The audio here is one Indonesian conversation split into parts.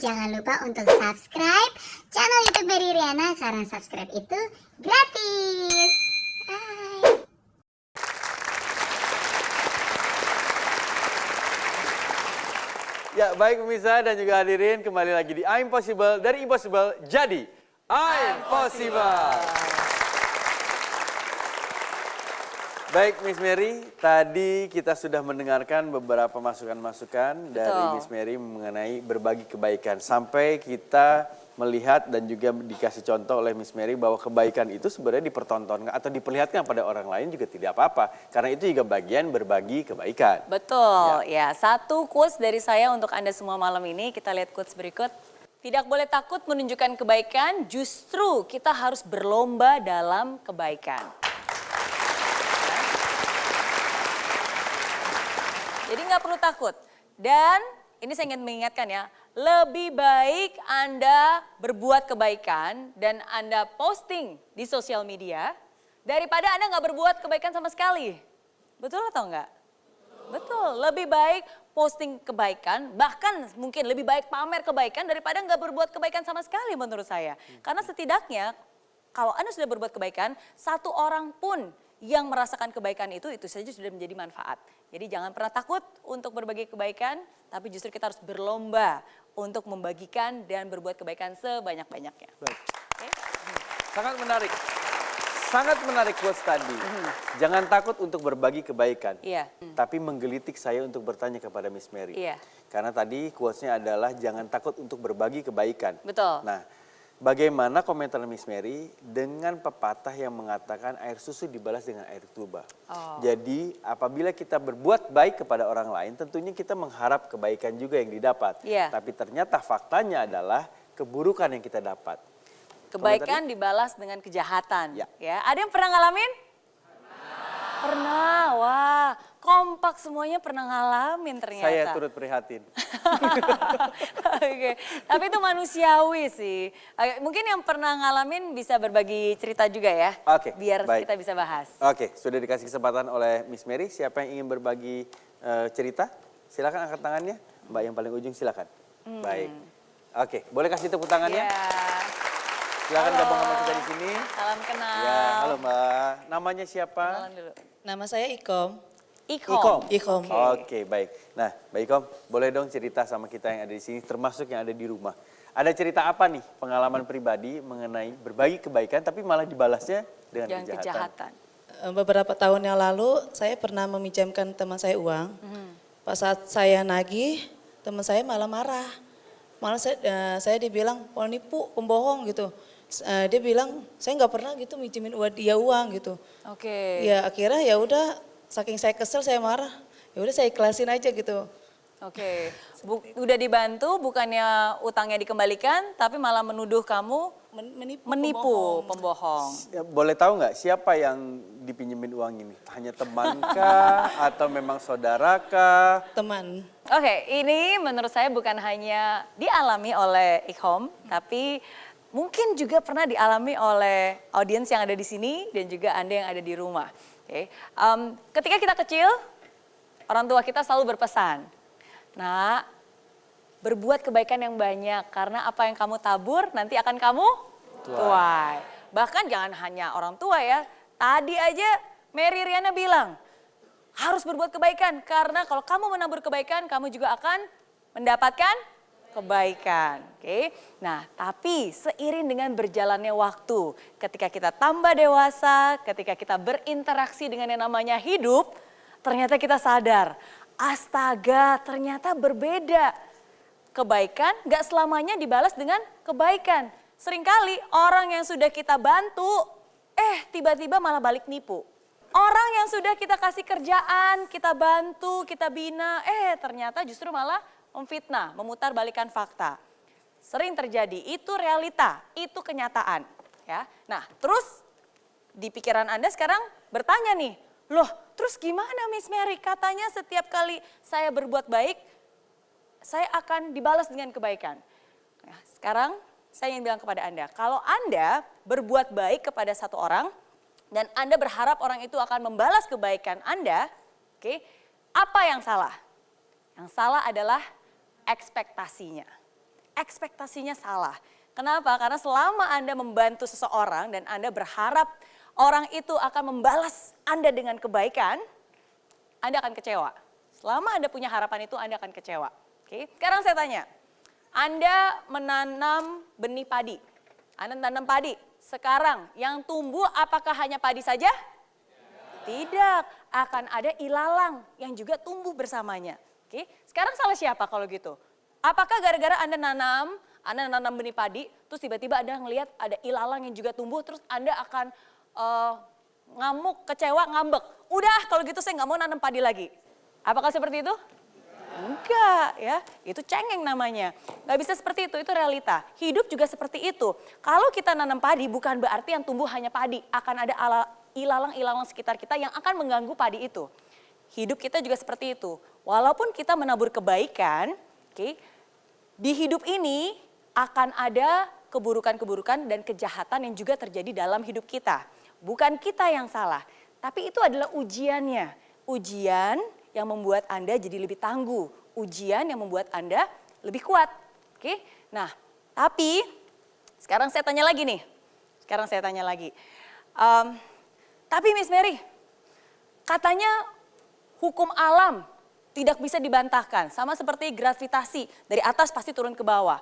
jangan lupa untuk subscribe channel YouTube Mary Riana karena subscribe itu gratis. Hai. Ya, baik pemirsa dan juga hadirin, kembali lagi di I'm Possible, dari Impossible jadi I'm Possible. Baik Miss Mary, tadi kita sudah mendengarkan beberapa masukan-masukan dari Miss Mary mengenai berbagi kebaikan. Sampai kita melihat dan juga dikasih contoh oleh Miss Mary bahwa kebaikan itu sebenarnya dipertontonkan atau diperlihatkan pada orang lain juga tidak apa-apa. Karena itu juga bagian berbagi kebaikan. Betul, ya. Satu quotes dari saya untuk Anda semua malam ini. Kita lihat quotes berikut. Tidak boleh takut menunjukkan kebaikan, justru kita harus berlomba dalam kebaikan. Jadi nggak perlu takut. Dan ini saya ingin mengingatkan ya, lebih baik Anda berbuat kebaikan dan Anda posting di sosial media daripada Anda nggak berbuat kebaikan sama sekali. Betul atau enggak? Betul, lebih baik posting kebaikan, bahkan mungkin lebih baik pamer kebaikan daripada nggak berbuat kebaikan sama sekali menurut saya. Karena setidaknya kalau Anda sudah berbuat kebaikan, satu orang pun yang merasakan kebaikan itu saja sudah menjadi manfaat. Jadi jangan pernah takut untuk berbagi kebaikan, tapi justru kita harus berlomba untuk membagikan dan berbuat kebaikan sebanyak-banyaknya. Baik. Oke? Sangat menarik. Sangat menarik quotes tadi. Jangan takut untuk berbagi kebaikan. Iya. Tapi menggelitik saya untuk bertanya kepada Miss Mary. Iya. Karena tadi quotes-nya adalah jangan takut untuk berbagi kebaikan. Betul. Nah, bagaimana komentar Miss Mary dengan pepatah yang mengatakan air susu dibalas dengan air tuba. Jadi apabila kita berbuat baik kepada orang lain, tentunya kita mengharap kebaikan juga yang didapat. Iya. Tapi ternyata faktanya adalah keburukan yang kita dapat. Kebaikan dibalas dengan kejahatan. Ya. Ya. Ada yang pernah ngalamin? Pernah. Wah, kompak semuanya pernah ngalamin ternyata. Saya turut prihatin. Oke, tapi itu manusiawi sih. Mungkin yang pernah ngalamin bisa berbagi cerita juga ya. Oke, Biar baik. kita bisa bahas. Oke, sudah dikasih kesempatan oleh Miss Mary. Siapa yang ingin berbagi cerita? Silakan angkat tangannya. Mbak yang paling ujung silakan. Baik. Oke, boleh kasih tepuk tangannya? Ya. Silakan Halo. gabung sama kita di sini. Salam kenal. Ya, halo Mbak. Namanya siapa? Kenalan dulu. Nama saya Ikom. Ikom. Ikom. Oke, baik. Nah, Mbak Ikom, boleh dong cerita sama kita yang ada di sini, termasuk yang ada di rumah. Ada cerita apa nih, pengalaman pribadi mengenai berbagi kebaikan, tapi malah dibalasnya dengan Jangan kejahatan. Beberapa tahun yang lalu saya pernah meminjamkan teman saya uang. Pas saat saya nagih, teman saya malah marah. Malah saya dibilang, oh nipu, pembohong gitu. Dia bilang, saya nggak pernah gitu minjemin dia uang gitu. Oke. Ya akhirnya ya udah, saking saya kesel saya marah. Ya udah saya ikhlasin aja gitu. Oke. Udah dibantu, bukannya utangnya dikembalikan, tapi malah menuduh kamu menipu, pembohong. Ya, boleh tahu nggak siapa yang dipinjemin uang ini? Hanya temankah atau memang saudarakah? Teman. Oke, ini menurut saya bukan hanya dialami oleh Ikhom, tapi mungkin juga pernah dialami oleh audiens yang ada di sini dan juga Anda yang ada di rumah. Oke. Ketika kita kecil, orang tua kita selalu berpesan, "Nak, berbuat kebaikan yang banyak karena apa yang kamu tabur nanti akan kamu tuai." Bahkan jangan hanya orang tua ya. Tadi aja Mary Riana bilang, harus berbuat kebaikan karena kalau kamu menabur kebaikan, kamu juga akan mendapatkan kebaikan. Oke. Nah, tapi seiring dengan berjalannya waktu, ketika kita tambah dewasa, ketika kita berinteraksi dengan yang namanya hidup, ternyata kita sadar, astaga, ternyata berbeda. Kebaikan gak selamanya dibalas dengan kebaikan. Seringkali orang yang sudah kita bantu, tiba-tiba malah balik nipu. Orang yang sudah kita kasih kerjaan, kita bantu, kita bina, ternyata justru malah memfitnah, memutarbalikkan fakta. Sering terjadi, itu realita, itu kenyataan. Ya. Nah, terus di pikiran Anda sekarang bertanya nih, loh terus gimana Miss Mary? Katanya setiap kali saya berbuat baik, saya akan dibalas dengan kebaikan. Nah, sekarang saya ingin bilang kepada Anda, kalau Anda berbuat baik kepada satu orang, dan Anda berharap orang itu akan membalas kebaikan Anda, oke, apa yang salah? Yang salah adalah ekspektasinya. ekspektasinya salah. Kenapa? Karena selama Anda membantu seseorang dan Anda berharap orang itu akan membalas Anda dengan kebaikan, Anda akan kecewa. Selama Anda punya harapan itu, Anda akan kecewa. Oke, sekarang saya tanya, Anda menanam benih padi, Anda menanam padi. Sekarang yang tumbuh apakah hanya padi saja? Tidak, akan ada ilalang yang juga tumbuh bersamanya. Oke, sekarang salah siapa kalau gitu? Apakah gara-gara Anda nanam benih padi, terus tiba-tiba Anda ngelihat ada ilalang yang juga tumbuh, terus Anda akan ngamuk, kecewa, ngambek. Udah kalau gitu saya nggak mau nanam padi lagi. Apakah seperti itu? Enggak ya, itu cengeng namanya. Nggak bisa seperti itu realita. Hidup juga seperti itu. Kalau kita nanam padi bukan berarti yang tumbuh hanya padi. Akan ada ilalang-ilalang sekitar kita yang akan mengganggu padi itu. Hidup kita juga seperti itu. Walaupun kita menabur kebaikan, di hidup ini akan ada keburukan-keburukan dan kejahatan yang juga terjadi dalam hidup kita. Bukan kita yang salah, tapi itu adalah ujiannya. Ujian yang membuat Anda jadi lebih tangguh. Ujian yang membuat Anda lebih kuat. Oke? Nah, tapi sekarang saya tanya lagi nih. Tapi Miss Mary, katanya hukum alam tidak bisa dibantahkan. Sama seperti gravitasi, dari atas pasti turun ke bawah.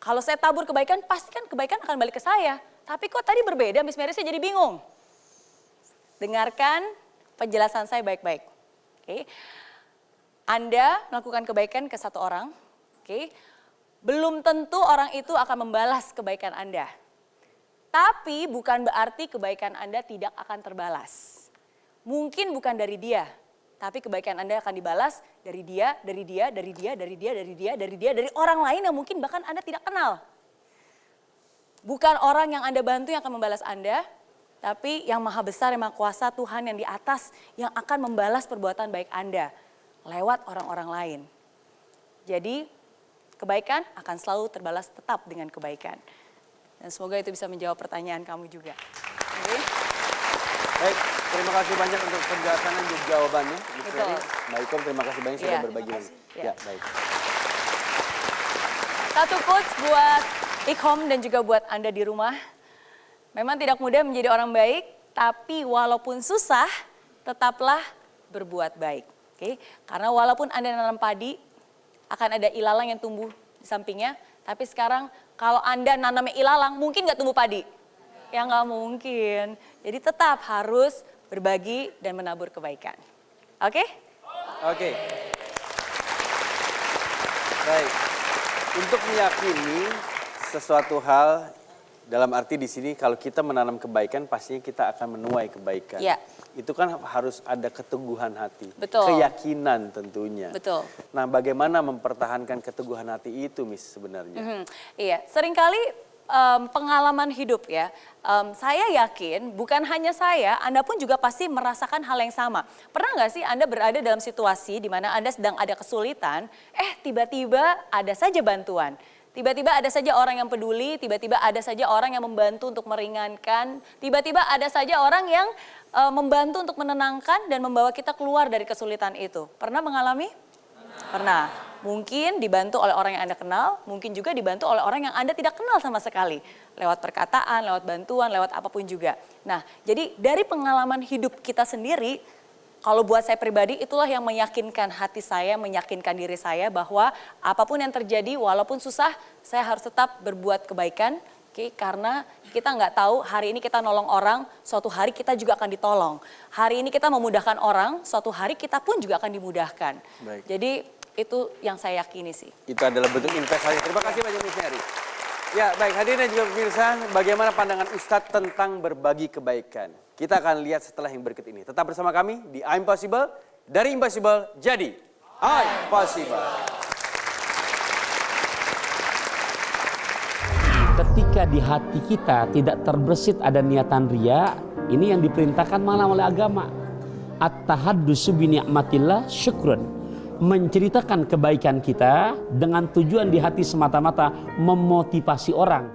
Kalau saya tabur kebaikan, pasti kan kebaikan akan balik ke saya. Tapi kok tadi berbeda, Miss Mary, saya jadi bingung. Dengarkan penjelasan saya baik-baik. Oke. Anda melakukan kebaikan ke satu orang, belum tentu orang itu akan membalas kebaikan Anda. Tapi bukan berarti kebaikan Anda tidak akan terbalas. Mungkin bukan dari dia, tapi kebaikan Anda akan dibalas dari dia, dari orang lain yang mungkin bahkan Anda tidak kenal. Bukan orang yang Anda bantu yang akan membalas Anda, tapi yang maha besar, yang maha kuasa, Tuhan yang di atas yang akan membalas perbuatan baik Anda lewat orang-orang lain. Jadi kebaikan akan selalu terbalas tetap dengan kebaikan. Dan semoga itu bisa menjawab pertanyaan kamu juga. Okay? Baik, terima kasih banyak untuk penjelasan dan juga jawabannya. Betul. Mbak Ikom, terima kasih banyak sudah berbagi. Ya. Baik. Satu quotes buat Ikom dan juga buat Anda di rumah. Memang tidak mudah menjadi orang baik, tapi walaupun susah, tetaplah berbuat baik. Oke? Karena walaupun Anda nanam padi, akan ada ilalang yang tumbuh di sampingnya. Tapi sekarang kalau Anda nanamnya ilalang, mungkin nggak tumbuh padi? Ya nggak mungkin. Jadi tetap harus berbagi dan menabur kebaikan. Oke? Oke. Baik. Untuk meyakini sesuatu hal, dalam arti di sini kalau kita menanam kebaikan pastinya kita akan menuai kebaikan. Ya. Itu kan harus ada keteguhan hati. Betul. Keyakinan tentunya. Betul. Nah, bagaimana mempertahankan keteguhan hati itu, Miss, sebenarnya? Iya, seringkali pengalaman hidup ya. Saya yakin bukan hanya saya, Anda pun juga pasti merasakan hal yang sama. Pernah nggak sih Anda berada dalam situasi di mana Anda sedang ada kesulitan, tiba-tiba ada saja bantuan. Tiba-tiba ada saja orang yang peduli, tiba-tiba ada saja orang yang membantu untuk meringankan, tiba-tiba ada saja orang yang membantu untuk menenangkan dan membawa kita keluar dari kesulitan itu. Pernah mengalami? Pernah. Mungkin dibantu oleh orang yang Anda kenal, mungkin juga dibantu oleh orang yang Anda tidak kenal sama sekali. Lewat perkataan, lewat bantuan, lewat apapun juga. Nah, jadi dari pengalaman hidup kita sendiri, kalau buat saya pribadi itulah yang meyakinkan hati saya, meyakinkan diri saya bahwa apapun yang terjadi walaupun susah saya harus tetap berbuat kebaikan. Karena kita nggak tahu hari ini kita nolong orang, suatu hari kita juga akan ditolong. Hari ini kita memudahkan orang, suatu hari kita pun juga akan dimudahkan. Baik. Jadi itu yang saya yakini sih. Itu adalah bentuk investasi. Terima kasih banyak, Miss Mary. Ya, baik, hadirin dan juga pemirsa, bagaimana pandangan Ustadz tentang berbagi kebaikan? Kita akan lihat setelah yang berikut ini. Tetap bersama kami di I'm Possible, dari Impossible jadi I'm Possible. Ketika di hati kita tidak terbersit ada niatan ria, ini yang diperintahkan malah oleh agama. At-tahaddusu bi ni'matillah syukrun. Menceritakan kebaikan kita dengan tujuan di hati semata-mata memotivasi orang.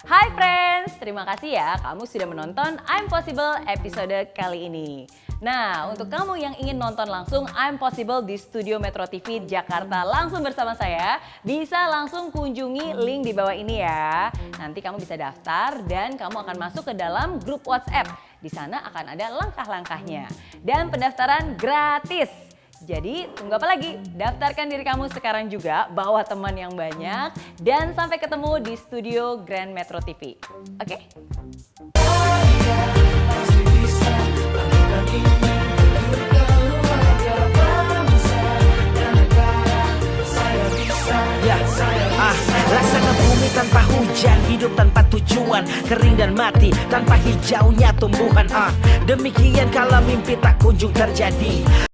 Hai friends, terima kasih ya kamu sudah menonton I'm Possible episode kali ini. Nah, untuk kamu yang ingin nonton langsung I'm Possible di Studio Metro TV Jakarta langsung bersama saya, bisa langsung kunjungi link di bawah ini ya. Nanti kamu bisa daftar dan kamu akan masuk ke dalam grup WhatsApp. Di sana akan ada langkah-langkahnya. Dan pendaftaran gratis. Jadi tunggu apa lagi? Daftarkan diri kamu sekarang juga, bawa teman yang banyak, dan sampai ketemu di Studio Grand Metro TV. Oke? Ya, laksana bumi tanpa hujan, hidup tanpa tujuan, kering dan mati tanpa hijaunya tumbuhan. Demikian kalau mimpi tak kunjung terjadi.